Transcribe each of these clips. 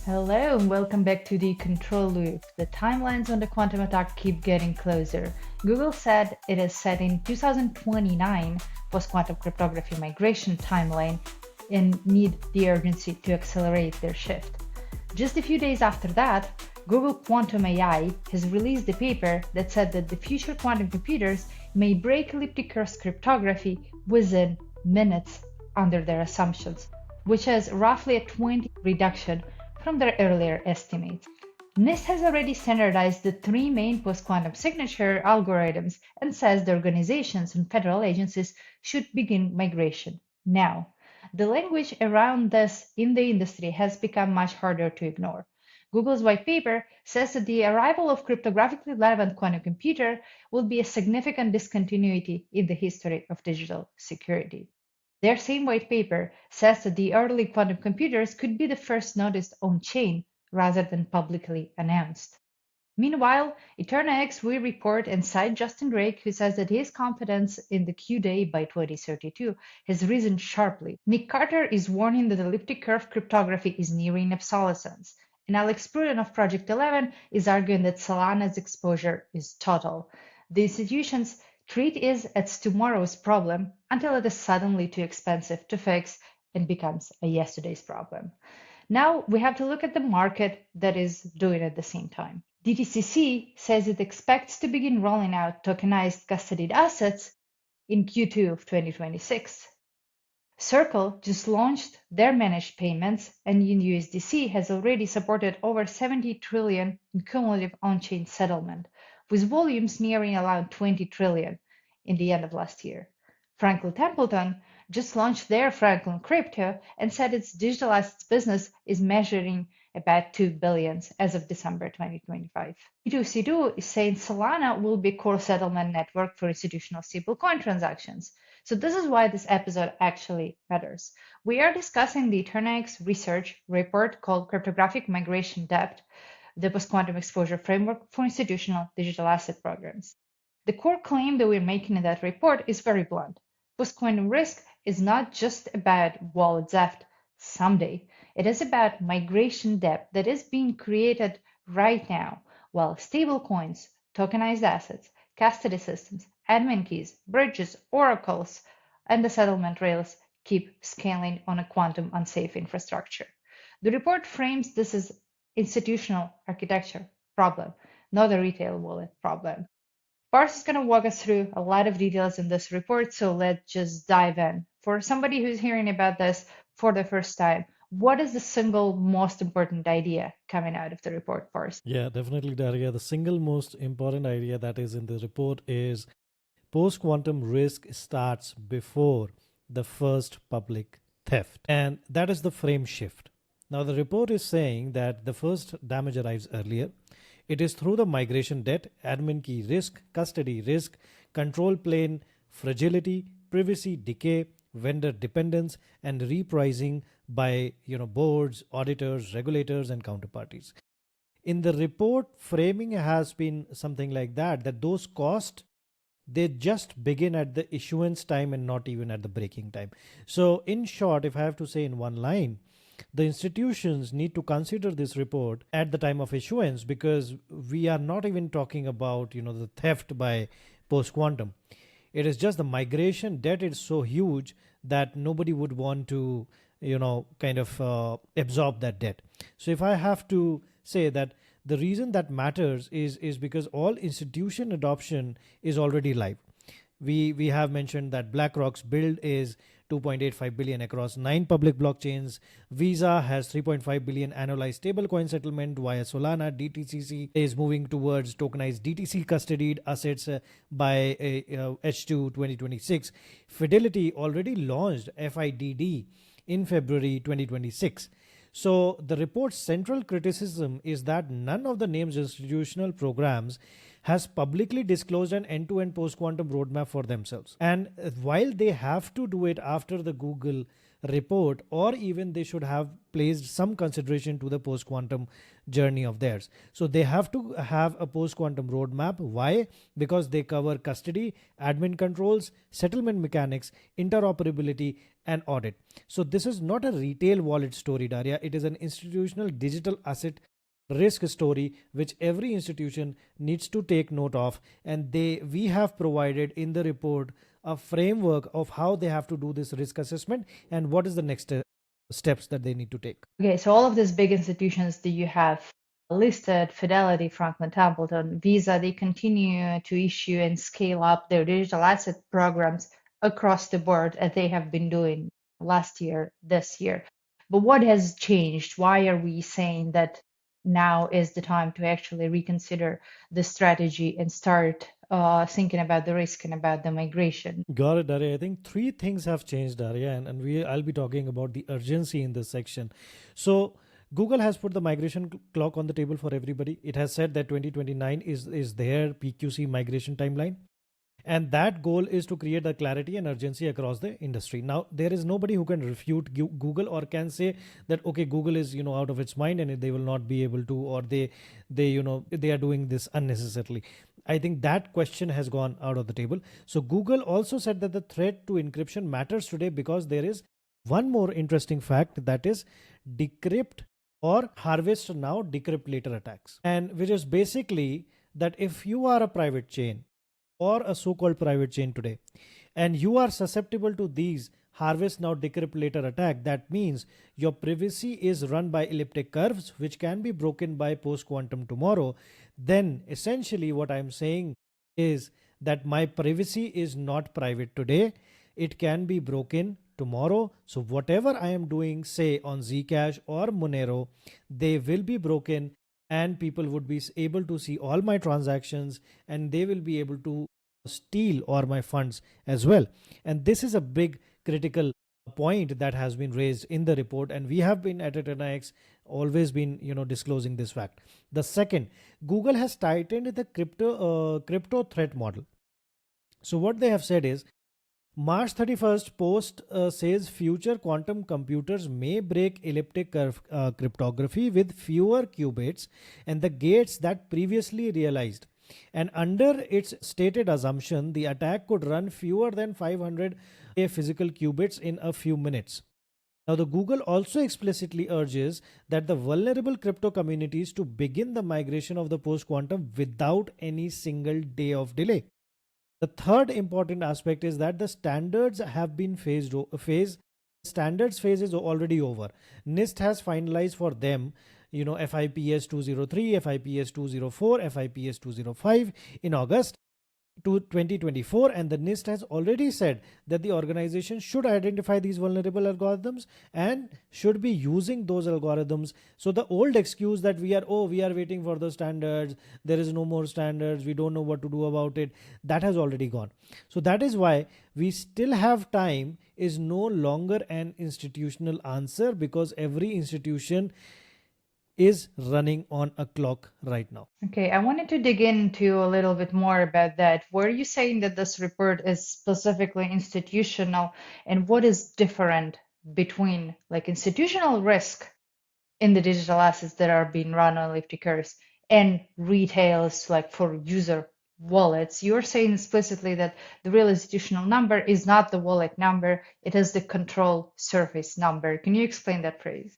Hello and welcome back to the control loop. The timelines on the quantum attack keep getting closer. Google said it is set in 2029 post-quantum cryptography migration timeline and need the urgency to accelerate their shift. Just a few days after that, Google Quantum AI has released a paper that said that the future quantum computers may break elliptic-curve cryptography within minutes under their assumptions, which is roughly a 20% reduction from their earlier estimates. NIST has already standardized the three main post-quantum signature algorithms and says the organizations and federal agencies should begin migration now. The language around this in the industry has become much harder to ignore. Google's white paper says that the arrival of cryptographically relevant quantum computer will be a significant discontinuity in the history of digital security. Their same white paper says that the early quantum computers could be the first noticed on-chain rather than publicly announced. Meanwhile, EternaX will report and cite Justin Drake, who says that his confidence in the Q-Day by 2032 has risen sharply. Nick Carter is warning that elliptic-curve cryptography is nearing obsolescence. And Alex Pruden of Project 11 is arguing that Solana's exposure is total. The institutions treat it as tomorrow's problem until it is suddenly too expensive to fix and becomes a yesterday's problem. Now we have to look at the market that is doing it at the same time. DTCC says it expects to begin rolling out tokenized custodied assets in Q2 of 2026. Circle just launched their managed payments, and USDC has already supported over 70 trillion in cumulative on-chain settlement, with volumes nearing around 20 trillion in the end of last year. Franklin Templeton just launched their Franklin Crypto and said its digital assets business is measuring about 2 billion as of December 2025. B2C2 is saying Solana will be a core settlement network for institutional stablecoin transactions. So this is why this episode actually matters. We are discussing the EternaX Research report called Cryptographic Migration Depth, the post-quantum exposure framework for institutional digital asset programs. The core claim that we're making in that report is very blunt. Post-quantum risk is not just about wallet theft someday. It is about migration debt that is being created right now, while stablecoins, tokenized assets, custody systems, admin keys, bridges, oracles, and the settlement rails keep scaling on a quantum unsafe infrastructure. The report frames this as institutional architecture problem, not a retail wallet problem. Paarrthhh is going to walk us through a lot of details in this report, so let's just dive in. For somebody who's hearing about this for the first time, what is the single most important idea coming out of the report, Paarrthhh? Yeah, definitely, Dariia. The single most important idea that is in the report is post-quantum risk starts before the first public theft. And that is the frame shift. Now, the report is saying that the first damage arrives earlier. It is through the migration debt, admin key risk, custody risk, control plane fragility, privacy decay, vendor dependence, and repricing by boards, auditors, regulators, and counterparties. In the report, framing has been something like that those costs, they just begin at the issuance time and not even at the breaking time. So in short, if I have to say in one line, the institutions need to consider this report at the time of issuance, because we are not even talking about the theft by post-quantum. It is just the migration debt is so huge that nobody would want to absorb that debt. So if I have to say that the reason that matters is because all institution adoption is already live. We have mentioned that BlackRock's BUIDL is 2.85 billion across 9 public blockchains. Visa has 3.5 billion annualized stablecoin settlement via Solana. DTCC is moving towards tokenized DTC custodied assets by H2 2026. Fidelity already launched FIDD in February 2026. So the report's central criticism is that none of the named institutional programs has publicly disclosed an end-to-end post-quantum roadmap for themselves. And while they have to do it after the Google report, or even they should have placed some consideration to the post quantum journey of theirs. So they have to have a post quantum roadmap. Why? Because they cover custody, admin controls, settlement mechanics, interoperability, and audit. So this is not a retail wallet story, Dariia. It is an institutional digital asset risk story which every institution needs to take note of, and we have provided in the report a framework of how they have to do this risk assessment and what is the next steps that they need to take. Okay, so all of these big institutions that you have listed, Fidelity, Franklin Templeton, Visa, they continue to issue and scale up their digital asset programs across the board as they have been doing last year, this year. But what has changed? Why are we saying that now is the time to actually reconsider the strategy and start thinking about the risk and about the migration? Got it, Dariia. I think three things have changed, Dariia, and I'll be talking about the urgency in this section. So Google has put the migration clock on the table for everybody. It has said that 2029 is their PQC migration timeline. And that goal is to create a clarity and urgency across the industry. Now, there is nobody who can refute Google or can say that, okay, Google is, out of its mind and they will not be able to, or they are doing this unnecessarily. I think that question has gone out of the table. So Google also said that the threat to encryption matters today because there is one more interesting fact, that is decrypt or harvest now, decrypt later attacks. And which is basically that if you are a private chain or a so-called private chain today, and you are susceptible to these harvest now decrypt later attack, that means your privacy is run by elliptic curves which can be broken by post quantum tomorrow. Then essentially what I'm saying is that my privacy is not private today, it can be broken tomorrow. So whatever I am doing, say on Zcash or Monero, they will be broken and people would be able to see all my transactions and they will be able to steal all my funds as well. And this is a big critical point that has been raised in the report, and we have been at EternaX always been disclosing this fact. The second, Google has tightened the crypto threat model. So what they have said is March 31st post says future quantum computers may break elliptic curve cryptography with fewer qubits and the gates that previously realized. And under its stated assumption, the attack could run fewer than 500 physical qubits in a few minutes. Now, the Google also explicitly urges that the vulnerable crypto communities to begin the migration of the post-quantum without any single day of delay. The third important aspect is that the standards have been standards phase is already over. NIST has finalized for them, FIPS 203, FIPS 204, FIPS 205 in August 2024, and the NIST has already said that the organization should identify these vulnerable algorithms and should be using those algorithms. So the old excuse that we are waiting for the standards, there is no more standards, we don't know what to do about it, that has already gone. So that is why we still have time is no longer an institutional answer, because every institution is running on a clock right now. Okay, I wanted to dig into a little bit more about that. Were you saying that this report is specifically institutional, and what is different between like institutional risk in the digital assets that are being run on elliptic curves and retails like for user wallets? You're saying explicitly that the real institutional number is not the wallet number, it is the control surface number. Can you explain that phrase?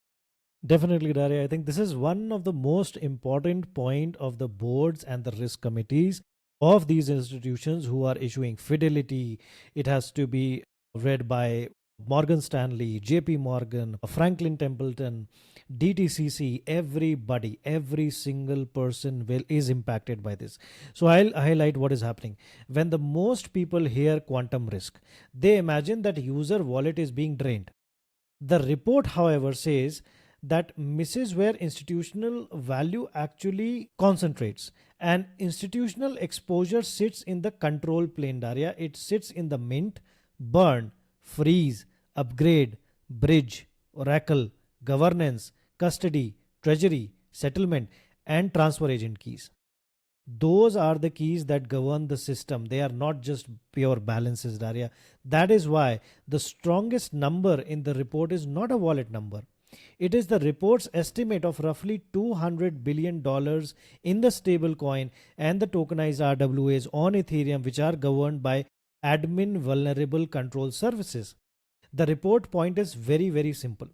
Definitely, Dariia. I think this is one of the most important point of the boards and the risk committees of these institutions who are issuing Fidelity. It has to be read by Morgan Stanley, JP Morgan, Franklin Templeton, DTCC, everybody, every single person is impacted by this. So I'll highlight what is happening. When the most people hear quantum risk, they imagine that user wallet is being drained. The report, however, says that misses where institutional value actually concentrates, and institutional exposure sits in the control plane, Dariia. It sits in the mint, burn, freeze, upgrade, bridge, oracle, governance, custody, treasury, settlement, and transfer agent keys. Those are the keys that govern the system. They are not just pure balances, Dariia. That is why the strongest number in the report is not a wallet number. It is the report's estimate of roughly $200 billion in the stablecoin and the tokenized RWAs on Ethereum, which are governed by admin vulnerable control services. The report point is very, very simple.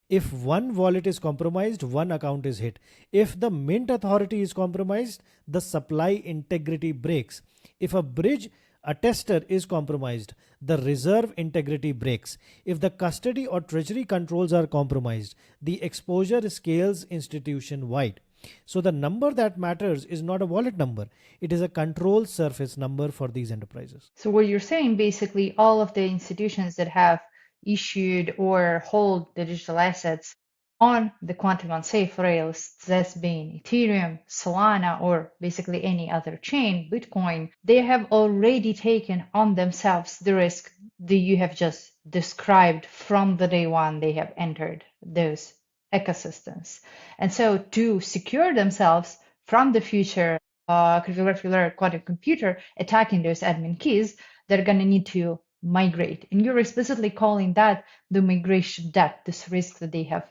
If one wallet is compromised, one account is hit. If the mint authority is compromised, the supply integrity breaks. If a bridge attester is compromised, the reserve integrity breaks. If the custody or treasury controls are compromised, the exposure scales institution wide. So the number that matters is not a wallet number. It is a control surface number for these enterprises. So what you're saying, basically, all of the institutions that have issued or hold the digital assets on the quantum unsafe rails, that's being Ethereum, Solana, or basically any other chain, Bitcoin, they have already taken on themselves the risk that you have just described from the day one they have entered those ecosystems. And so to secure themselves from the future cryptographic alert quantum computer attacking those admin keys, they're going to need to migrate. And you're explicitly calling that the migration debt, this risk that they have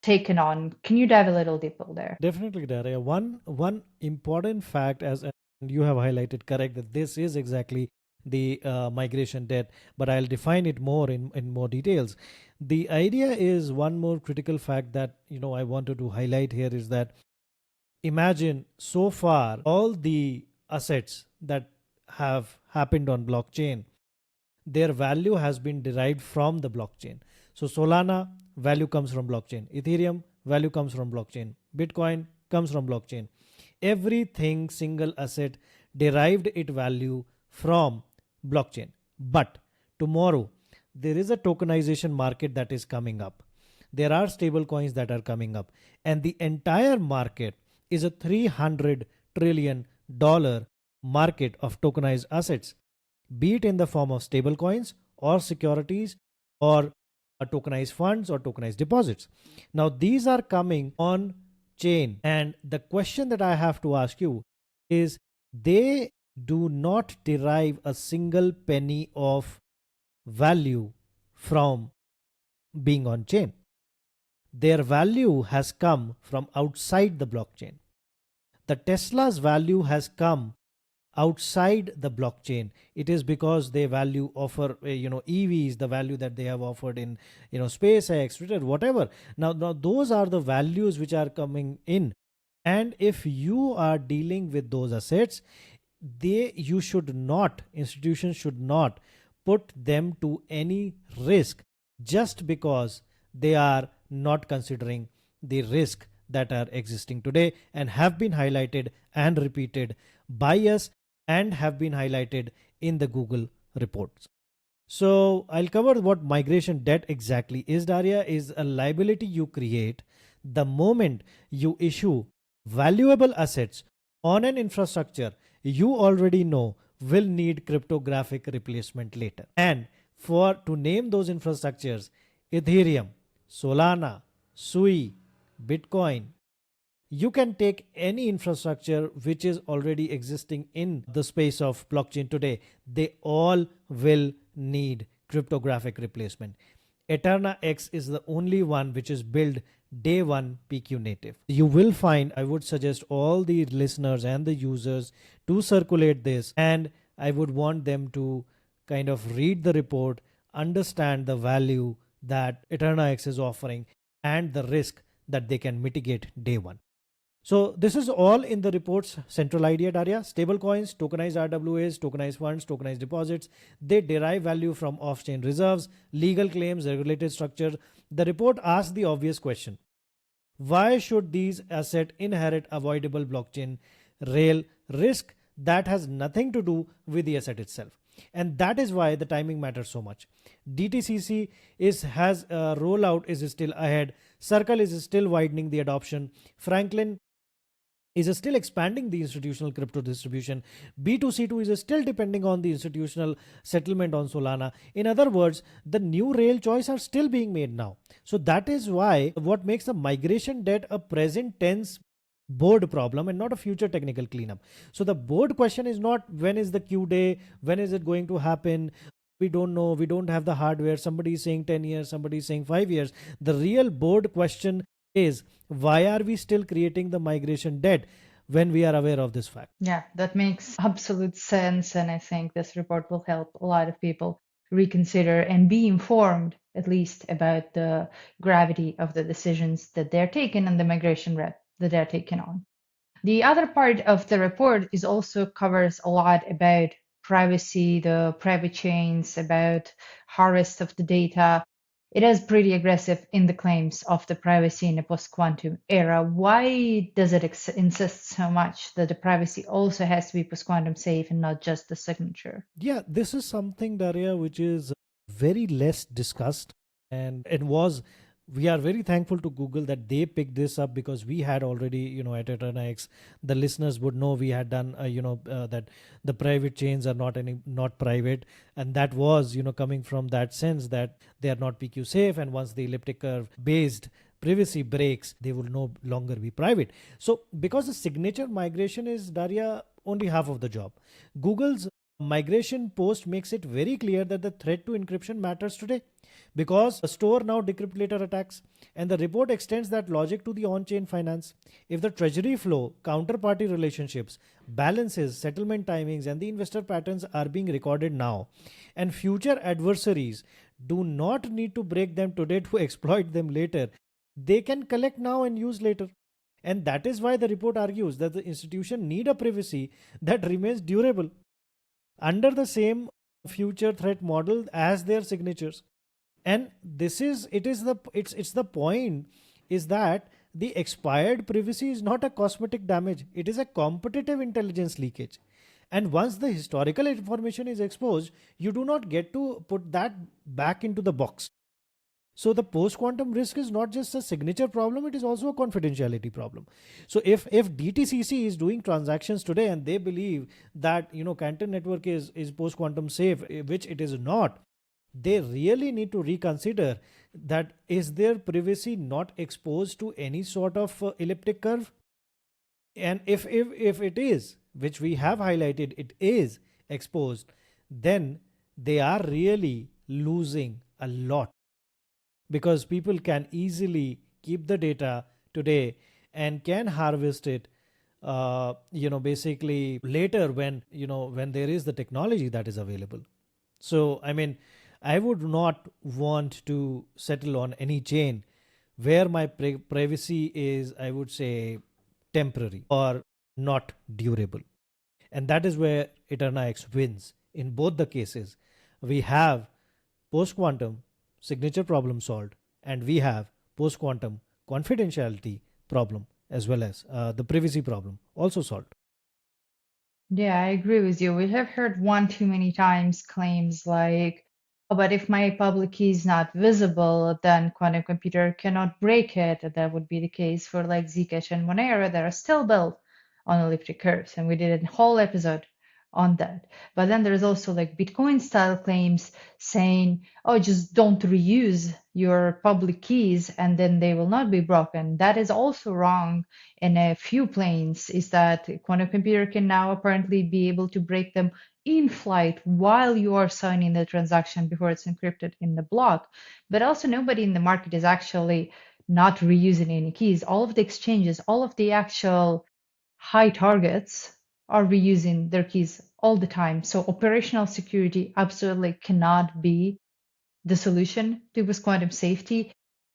taken on. Can you dive a little deeper there? Definitely, Dariia. One important fact, as you have highlighted, correct, that this is exactly the migration debt, but I'll define it more in more details. The idea is, one more critical fact that I wanted to highlight here is that imagine so far all the assets that have happened on blockchain, their value has been derived from the blockchain. So Solana, value comes from blockchain. Ethereum, value comes from blockchain. Bitcoin comes from blockchain. Everything, single asset, derived its value from blockchain. But tomorrow, there is a tokenization market that is coming up. There are stable coins that are coming up. And the entire market is a $300 trillion market of tokenized assets, be it in the form of stable coins or securities or tokenized funds or tokenized deposits. Now, these are coming on chain. And the question that I have to ask you is, they do not derive a single penny of value from being on chain. Their value has come from outside the blockchain. The Tesla's value has come outside the blockchain. It is because they value offer EVs, the value that they have offered in SpaceX, Twitter, whatever. Now those are the values which are coming in, and if you are dealing with those assets, institutions should not put them to any risk just because they are not considering the risk that are existing today and have been highlighted and repeated by us and have been highlighted in the Google reports. So I'll cover what migration debt exactly is. Dariia, is a liability you create the moment you issue valuable assets on an infrastructure you already know will need cryptographic replacement later. And to name those infrastructures, Ethereum, Solana, Sui, Bitcoin, you can take any infrastructure which is already existing in the space of blockchain today. They all will need cryptographic replacement. EternaX is the only one which is built day one PQ native. You will find, I would suggest all the listeners and the users to circulate this, and I would want them to kind of read the report, understand the value that EternaX is offering and the risk that they can mitigate day one. So this is all in the report's central idea, Dariia. Stablecoins, tokenized RWAs, tokenized funds, tokenized deposits, they derive value from off-chain reserves, legal claims, regulated structure. The report asks the obvious question: why should these assets inherit avoidable blockchain rail risk that has nothing to do with the asset itself? And that is why the timing matters so much. DTCC has rollout is still ahead. Circle is still widening the adoption. Franklin is still expanding the institutional crypto distribution. B2C2 is still depending on the institutional settlement on Solana. In other words, the new rail choice are still being made now. So that is why what makes the migration debt a present tense board problem and not a future technical cleanup. So the board question is not when is the Q day, when is it going to happen. We don't know. We don't have the hardware. Somebody is saying 10 years, somebody is saying 5 years. The real board question is why are we still creating the migration debt when we are aware of this fact? Yeah, that makes absolute sense. And I think this report will help a lot of people reconsider and be informed, at least, about the gravity of the decisions that they're taking and the migration rate that they're taking on. The other part of the report is also covers a lot about privacy, the private chains, about harvest of the data. It is pretty aggressive in the claims of the privacy in the post-quantum era. Why does it insist so much that the privacy also has to be post-quantum safe and not just the signature? Yeah, this is something, Daria, which is very less discussed. And it was, we are very thankful to Google that they picked this up, because we had already, at EternaX, the listeners would know we had done, that the private chains are not private. And that was, coming from that sense that they are not PQ safe. And once the elliptic curve based privacy breaks, they will no longer be private. So because the signature migration is, Daria, only half of the job. Google's migration post makes it very clear that the threat to encryption matters today, because store now decrypt later attacks, and the report extends that logic to the on-chain finance. If the treasury flow, counterparty relationships, balances, settlement timings, and the investor patterns are being recorded now, and future adversaries do not need to break them today to exploit them later, they can collect now and use later. And that is why the report argues that the institution need a privacy that remains durable under the same future threat model as their signatures. And this is it's the point is that the expired privacy is not a cosmetic damage, it is a competitive intelligence leakage. And once the historical information is exposed, you do not get to put that back into the box. So the post-quantum risk is not just a signature problem, it is also a confidentiality problem. So if DTCC is doing transactions today and they believe that Canton network is post-quantum safe, which it is not, they really need to reconsider that is their privacy not exposed to any sort of elliptic curve? And if it is, which we have highlighted, it is exposed, then they are really losing a lot, because people can easily keep the data today and can harvest it basically later when there is the technology that is available. So I mean, I would not want to settle on any chain where my privacy is, I would say, temporary or not durable. And that is where EternaX wins. In both the cases, we have post-quantum signature problem solved, and we have post-quantum confidentiality problem as well as the privacy problem also solved. Yeah, I agree with you. We have heard one too many times claims like, oh, but if my public key is not visible, then quantum computer cannot break it. That would be the case for like Zcash and Monero that are still built on elliptic curves. And we did a whole episode on that. But then there's also like Bitcoin style claims saying, oh, just don't reuse your public keys and then they will not be broken. That is also wrong in a few planes, is that a quantum computer can now apparently be able to break them in flight while you are signing the transaction before it's encrypted in the block. But also nobody in the market is actually not reusing any keys. All of the exchanges, all of the actual high targets are reusing their keys all the time. So operational security absolutely cannot be the solution to this quantum safety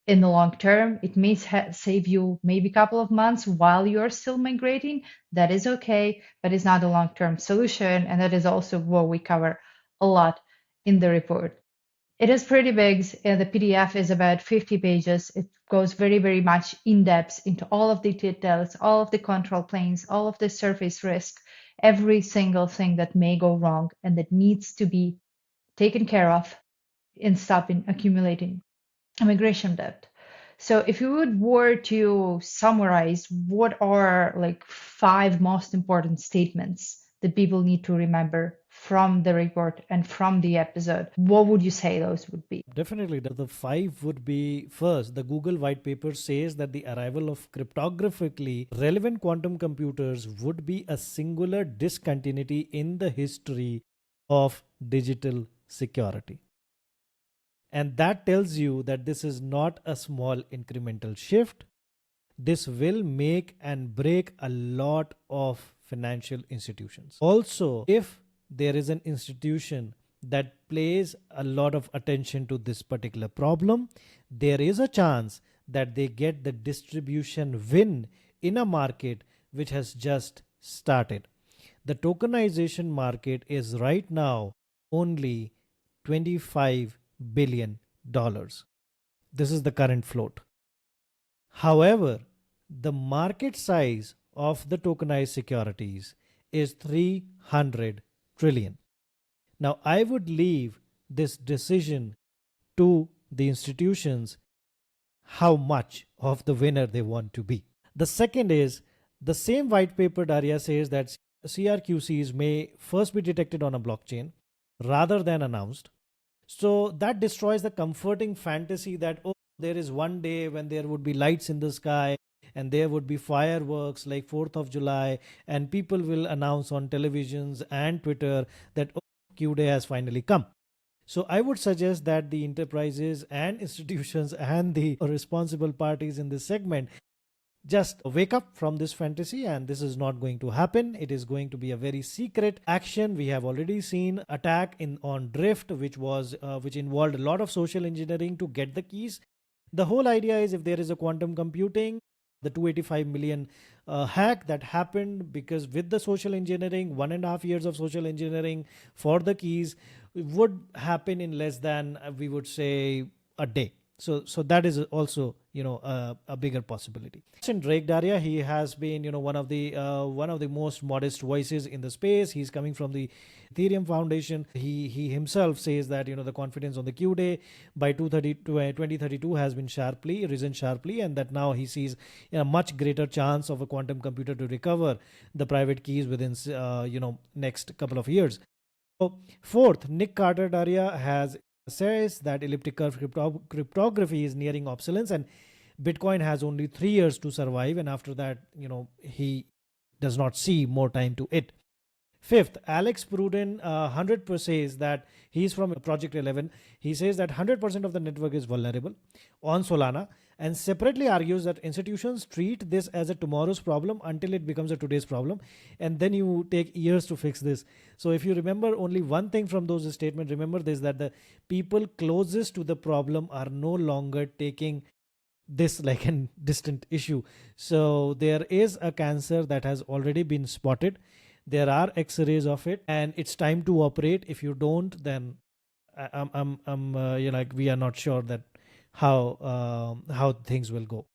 in the long term. It may save you maybe a couple of months while you're still migrating. That is okay, but it's not a long-term solution. And that is also what we cover a lot in the report. It is pretty big. The PDF is about 50 pages. It goes very, very much in depth into all of the details, all of the control planes, all of the surface risk, every single thing that may go wrong and that needs to be taken care of in stopping accumulating immigration debt. So if you were to summarize, what are like 5 most important statements that people need to remember from the report and from the episode, what would you say those would be? Definitely, the five would be first. The Google white paper says that the arrival of cryptographically relevant quantum computers would be a singular discontinuity in the history of digital security. And that tells you that this is not a small incremental shift. This will make and break a lot of financial institutions. Also, if there is an institution that pays a lot of attention to this particular problem, there is a chance that they get the distribution win in a market which has just started. The tokenization market is right now only $25 billion. This is the current float. However, the market size of the tokenized securities is 300 trillion. Now, I would leave this decision to the institutions how much of the winner they want to be. The second is the same white paper, Dariia says that CRQCs may first be detected on a blockchain rather than announced. So that destroys the comforting fantasy that, oh, there is one day when there would be lights in the sky and there would be fireworks like 4th of July, and people will announce on televisions and Twitter that, oh, Q Day has finally come. So I would suggest that the enterprises and institutions and the responsible parties in this segment just wake up from this fantasy, and this is not going to happen. It is going to be a very secret action. We have already seen attack on Drift, which involved a lot of social engineering to get the keys. The whole idea is, if there is a quantum computing, the 285 million hack that happened because with the social engineering, 1.5 years of social engineering for the keys would happen in less than, we would say, a day. So that is also a bigger possibility. In Drake, Dariia, he has been one of the most modest voices in the space. He's coming from the Ethereum Foundation. He himself says that the confidence on the Q day by 2032 has been risen sharply, and that now he sees a much greater chance of a quantum computer to recover the private keys within next couple of years. So fourth, Nick Carter, Dariia, says that elliptic-curve cryptography is nearing obsolescence and Bitcoin has only 3 years to survive, and after that, he does not see more time to it. Fifth, Alex Pruden 100% says that he's from Project 11. He says that 100% of the network is vulnerable on Solana, and separately argues that institutions treat this as a tomorrow's problem until it becomes a today's problem, and then you take years to fix this. So if you remember only one thing from those statements, remember this, that the people closest to the problem are no longer taking this like a distant issue. So there is a cancer that has already been spotted. There are X-rays of it, and it's time to operate. If you don't, then we are not sure that how things will go.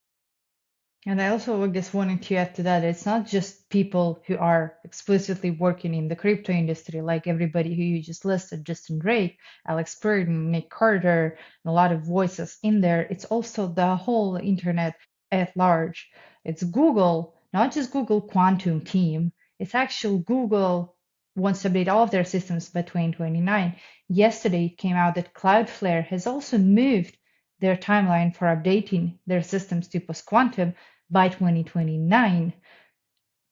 And I also just wanted to add to that, it's not just people who are explicitly working in the crypto industry, like everybody who you just listed, Justin Drake, Alex Burton, Nick Carter, and a lot of voices in there. It's also the whole internet at large. It's Google, not just Google Quantum team. It's actual Google wants to update all of their systems by 2029. Yesterday, it came out that Cloudflare has also moved their timeline for updating their systems to post-quantum by 2029.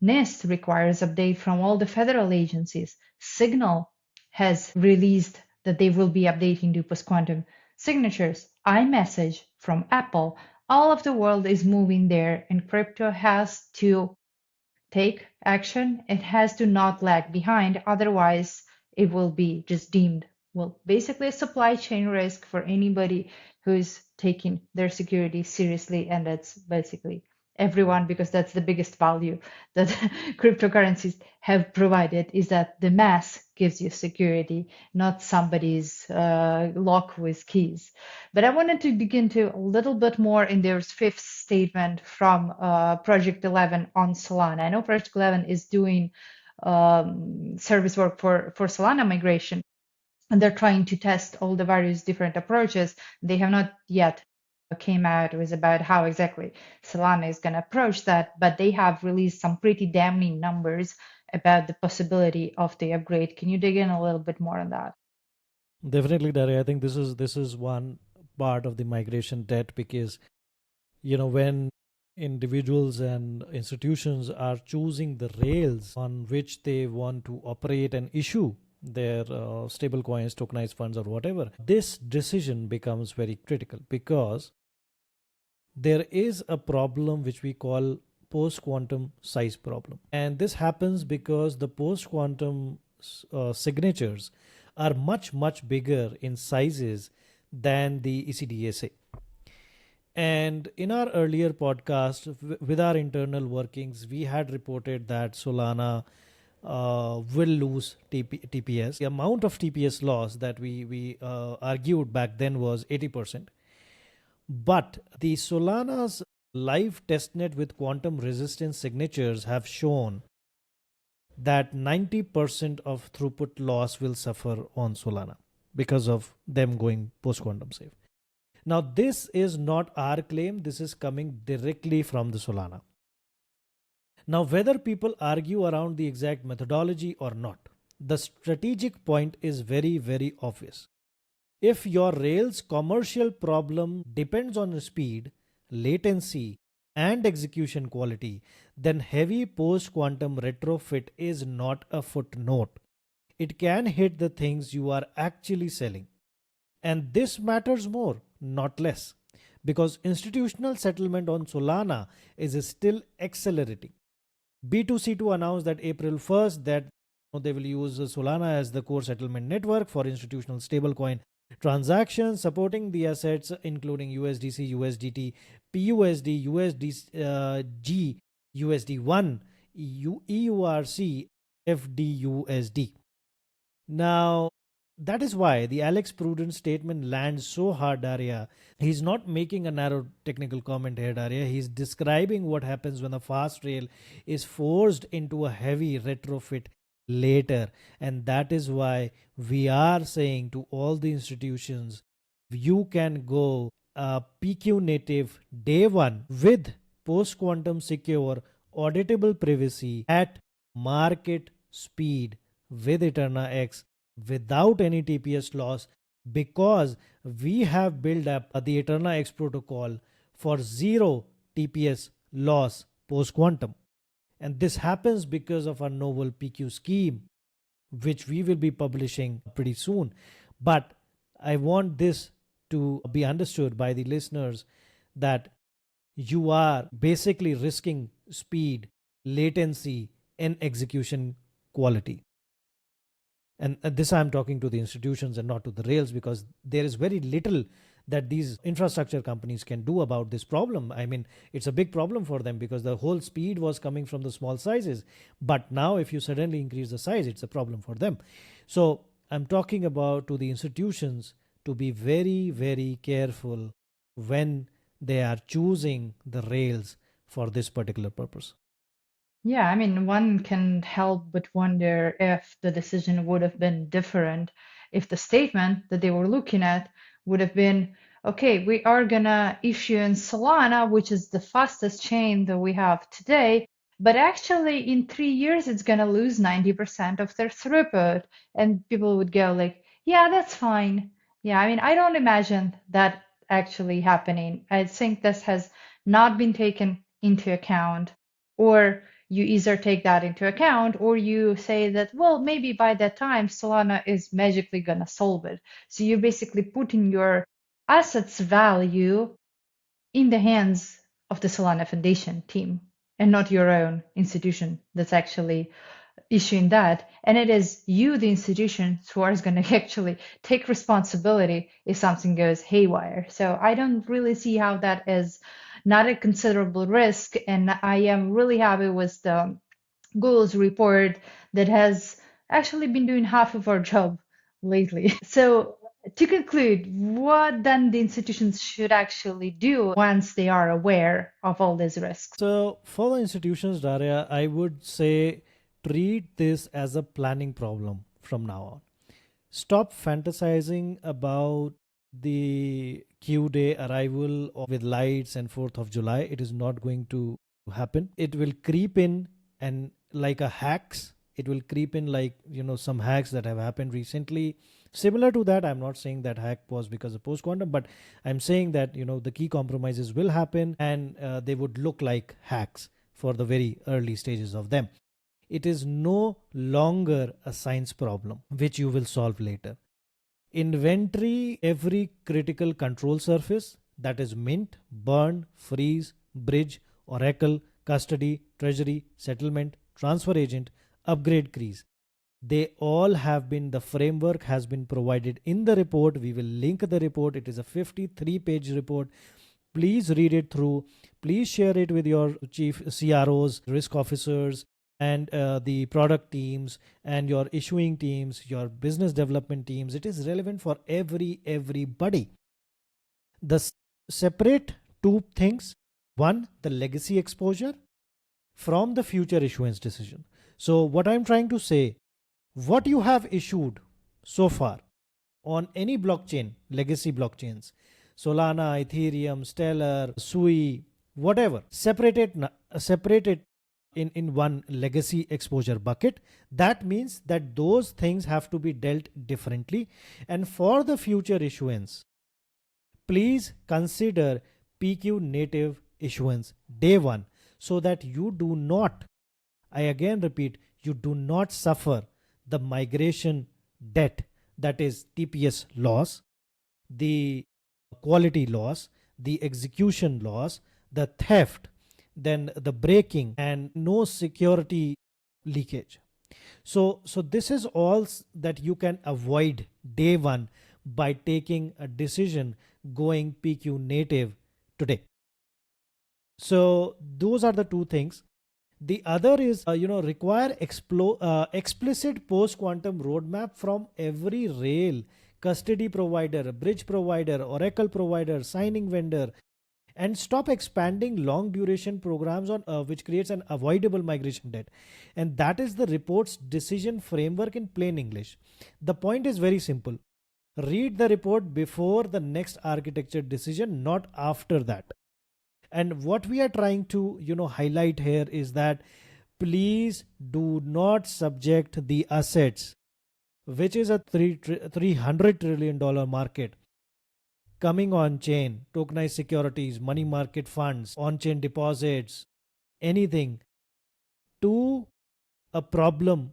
NIST requires update from all the federal agencies. Signal has released that they will be updating to post-quantum signatures. iMessage from Apple. All of the world is moving there, and crypto has to take action. It has to not lag behind. Otherwise, it will be just deemed, well, basically a supply chain risk for anybody who is taking their security seriously. And that's basically everyone, because that's the biggest value that cryptocurrencies have provided, is that the mass gives you security, not somebody's lock with keys. But I wanted to dig into a little bit more in their fifth statement from Project 11 on Solana. I know Project 11 is doing service work for Solana migration, and they're trying to test all the various different approaches. They have not yet came out with about how exactly Solana is going to approach that, but they have released some pretty damning numbers about the possibility of the upgrade. Can you dig in a little bit more on that? Definitely, Dariia. I think this is one part of the migration debt, because when individuals and institutions are choosing the rails on which they want to operate and issue their stable coins, tokenized funds, or whatever, this decision becomes very critical, because there is a problem which we call post quantum size problem, and this happens because the post quantum signatures are much bigger in sizes than the ECDSA. And in our earlier podcast, with our internal workings, we had reported that Solana will lose TPS. The amount of TPS loss that we argued back then was 80%. But the Solana's live testnet with quantum resistance signatures have shown that 90% of throughput loss will suffer on Solana because of them going post quantum safe. Now, this is not our claim. This is coming directly from the Solana. Now, whether people argue around the exact methodology or not, the strategic point is very obvious. If your Rails commercial problem depends on speed, latency, and execution quality, then heavy post-quantum retrofit is not a footnote. It can hit the things you are actually selling. And this matters more, not less, because institutional settlement on Solana is still accelerating. B2C2 announced that April 1st that they will use Solana as the core settlement network for institutional stablecoin transactions, supporting the assets including USDC, USDT, PUSD, USDG, USD1, EURC, FDUSD. Now, that is why the Alex Prudent statement lands so hard, Dariia. He's not making a narrow technical comment here, Dariia. He's describing what happens when a fast rail is forced into a heavy retrofit later. And that is why we are saying to all the institutions, you can go PQ native day one with post-quantum secure auditable privacy at market speed with EternaX without any TPS loss, because we have built up the EternaX protocol for zero TPS loss post quantum. And this happens because of our novel PQ scheme, which we will be publishing pretty soon. But I want this to be understood by the listeners that you are basically risking speed, latency, and execution quality. And this I'm talking to the institutions and not to the rails, because there is very little that these infrastructure companies can do about this problem. I mean, it's a big problem for them because the whole speed was coming from the small sizes. But now if you suddenly increase the size, it's a problem for them. So I'm talking about to the institutions to be very careful when they are choosing the rails for this particular purpose. Yeah, I mean, one can help but wonder if the decision would have been different if the statement that they were looking at would have been, okay, we are gonna issue in Solana, which is the fastest chain that we have today, but actually in 3 years it's gonna lose 90% of their throughput. And people would go like, yeah, that's fine. Yeah, I mean, I don't imagine that actually happening. I think this has not been taken into account, or you either take that into account or you say that, well, maybe by that time Solana is magically going to solve it. So you're basically putting your assets value in the hands of the Solana Foundation team and not your own institution that's actually issuing that. And it is you, the institution, who are going to actually take responsibility if something goes haywire. So I don't really see how that is not a considerable risk. And I am really happy with the Google's report that has actually been doing half of our job lately. So to conclude, what then the institutions should actually do once they are aware of all these risks? So for the institutions, Daria, I would say treat this as a planning problem from now on. Stop fantasizing about the Q day arrival with lights and 4th of July. It is not going to happen. It will creep in and like a hacks it will creep in, like some hacks that have happened recently. Similar to that, I'm not saying that hack was because of post quantum, but I'm saying that the key compromises will happen, and they would look like hacks for the very early stages of them. It is no longer a science problem which you will solve later. Inventory every critical control surface, that is mint, burn, freeze, bridge, oracle, custody, treasury, settlement, transfer agent, upgrade keys. They all have been, the framework has been provided in the report. We will link the report. It is a 53-page report. Please read it through. Please share it with your chief CROs, risk officers, and the product teams, and your issuing teams, your business development teams. It is relevant for everybody. The separate two things: one, the legacy exposure from the future issuance decision. So what I'm trying to say, what you have issued so far on any blockchain, legacy blockchains, Solana, Ethereum, Stellar, Sui, whatever, separate it in one legacy exposure bucket. That means that those things have to be dealt differently. And for the future issuance, please consider PQ native issuance day one, so that you do not, I again repeat, you do not suffer the migration debt, that is TPS loss, the quality loss, the execution loss, the theft, then the breaking, and no security leakage. So this is all that you can avoid day one by taking a decision going PQ native today. So those are the two things. The other is, require explicit post-quantum roadmap from every rail, custody provider, bridge provider, oracle provider, signing vendor, and stop expanding long duration programs on which creates an avoidable migration debt. And that is the report's decision framework in plain English. The point is very simple. Read the report before the next architecture decision, not after that. And what we are trying to highlight here is that please do not subject the assets, which is a $300 trillion market, coming on chain, tokenized securities, money market funds, on chain deposits, anything, to a problem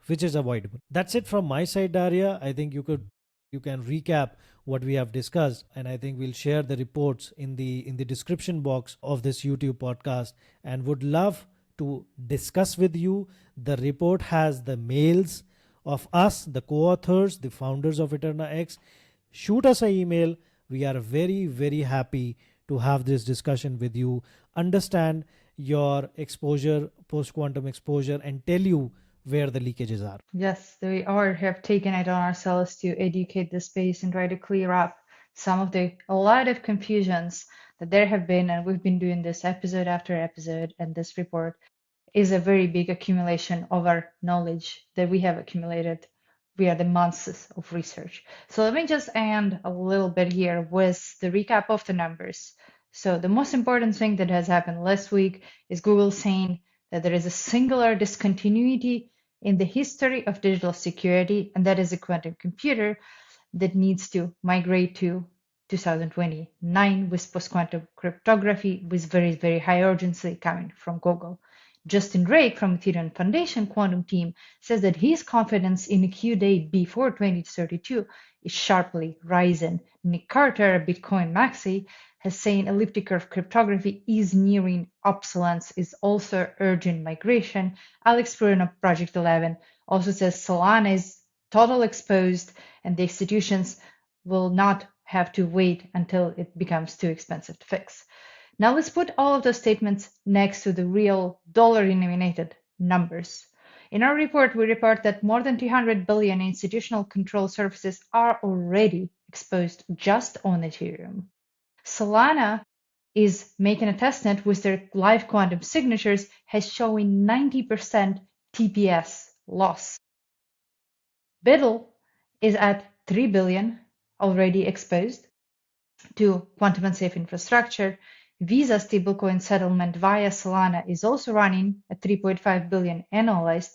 which is avoidable. That's it from my side, Dariia. I think you can recap what we have discussed, and I think we'll share the reports in the description box of this YouTube podcast, and would love to discuss with you. The report has the mails of us, the co-authors, the founders of EternaX. Shoot us an email. We are very happy to have this discussion with you, understand your exposure, post-quantum exposure, and tell you where the leakages are. Yes, we are have taken it on ourselves to educate the space and try to clear up a lot of confusions that there have been, and we've been doing this episode after episode, and this report is a very big accumulation of our knowledge that we have accumulated via the months of research. So let me just end a little bit here with the recap of the numbers. So the most important thing that has happened last week is Google saying that there is a singular discontinuity in the history of digital security, and that is a quantum computer that needs to migrate to 2029 with post-quantum cryptography with very high urgency coming from Google. Justin Drake from Ethereum Foundation quantum team says that his confidence in a Q date before 2032 is sharply rising. Nick Carter, a Bitcoin maxi, has saying elliptic-curve cryptography is nearing obsolescence, is also urging migration. Alex Purin of Project 11 also says Solana is total exposed and the institutions will not have to wait until it becomes too expensive to fix. Now let's put all of those statements next to the real dollar-denominated numbers. In our report, we report that more than 200 billion institutional control services are already exposed just on Ethereum. Solana is making a testnet with their live quantum signatures, has showing 90% TPS loss. BUIDL is at 3 billion already exposed to quantum unsafe infrastructure. Visa stablecoin settlement via Solana is also running at 3.5 billion annualized.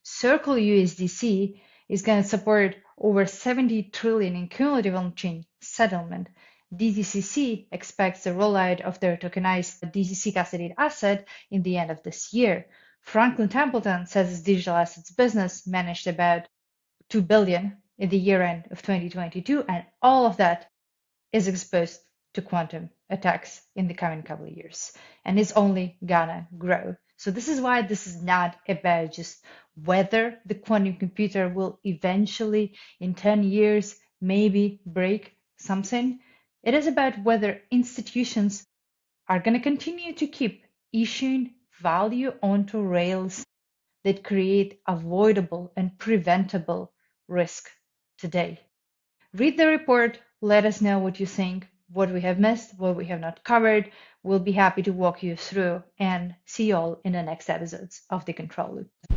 Circle USDC is going to support over 70 trillion in cumulative on-chain settlement. DTCC expects the rollout of their tokenized DTC custodied asset in the end of this year. Franklin Templeton says its digital assets business managed about $2 billion in the year end of 2022, and all of that is exposed to quantum attacks in the coming couple of years, and is only gonna grow. So this is why this is not about just whether the quantum computer will eventually, in 10 years, maybe break something. It is about whether institutions are going to continue to keep issuing value onto rails that create avoidable and preventable risk today. Read the report, let us know what you think, what we have missed, what we have not covered. We'll be happy to walk you through, and see you all in the next episodes of The Control Loop.